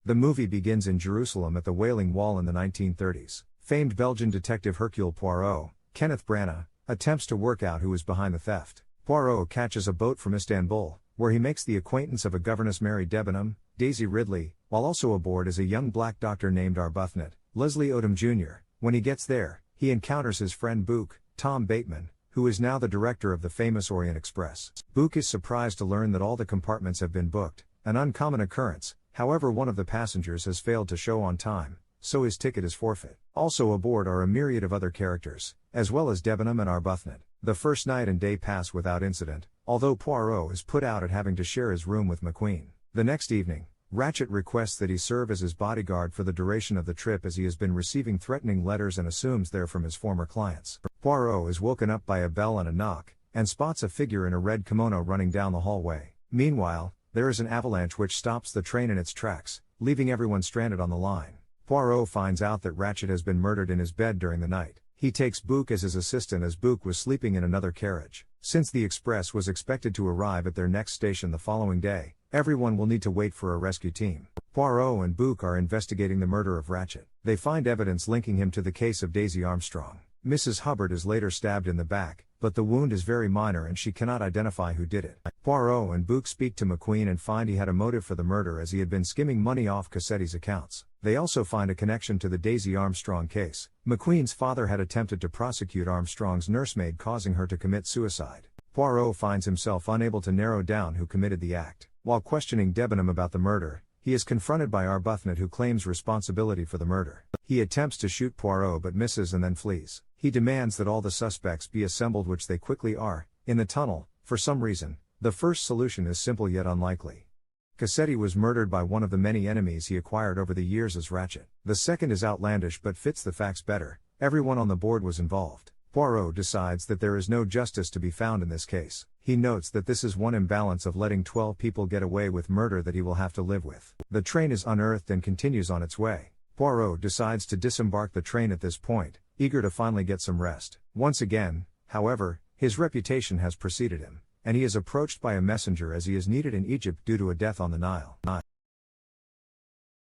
The movie begins in Jerusalem at the Wailing Wall in the 1930s. Famed Belgian detective Hercule Poirot, Kenneth Branagh, attempts to work out who is behind the theft. Poirot catches a boat from Istanbul, where he makes the acquaintance of a governess Mary Debenham, Daisy Ridley, while also aboard is a young black doctor named Arbuthnot, Leslie Odom Jr. When he gets there, he encounters his friend Bouc, Tom Bateman, who is now the director of the famous Orient Express. Bouc is surprised to learn that all the compartments have been booked, an uncommon occurrence. However, one of the passengers has failed to show on time, so his ticket is forfeit. Also aboard are a myriad of other characters, as well as Debenham and Arbuthnot. The first night and day pass without incident, although Poirot is put out at having to share his room with McQueen. The next evening, Ratchett requests that he serve as his bodyguard for the duration of the trip as he has been receiving threatening letters and assumes they're from his former clients. Poirot is woken up by a bell and a knock, and spots a figure in a red kimono running down the hallway. Meanwhile, there is an avalanche which stops the train in its tracks, leaving everyone stranded on the line. Poirot finds out that Ratchett has been murdered in his bed during the night. He takes Bouc as his assistant as Bouc was sleeping in another carriage. Since the express was expected to arrive at their next station the following day, everyone will need to wait for a rescue team. Poirot and Bouc are investigating the murder of Ratchett. They find evidence linking him to the case of Daisy Armstrong. Mrs. Hubbard is later stabbed in the back, but the wound is very minor and she cannot identify who did it. Poirot and Bouc speak to McQueen and find he had a motive for the murder as he had been skimming money off Cassetti's accounts. They also find a connection to the Daisy Armstrong case. McQueen's father had attempted to prosecute Armstrong's nursemaid, causing her to commit suicide. Poirot finds himself unable to narrow down who committed the act. While questioning Debenham about the murder, he is confronted by Arbuthnot, who claims responsibility for the murder. He attempts to shoot Poirot but misses and then flees. He demands that all the suspects be assembled, which they quickly are, in the tunnel. For some reason, the first solution is simple yet unlikely. Cassetti was murdered by one of the many enemies he acquired over the years as Ratchett. The second is outlandish but fits the facts better. Everyone on the board was involved. Poirot decides that there is no justice to be found in this case. He notes that this is one imbalance of letting 12 people get away with murder that he will have to live with. The train is unearthed and continues on its way. Poirot decides to disembark the train at this point, eager to finally get some rest. Once again, however, his reputation has preceded him, and he is approached by a messenger as he is needed in Egypt due to a death on the Nile.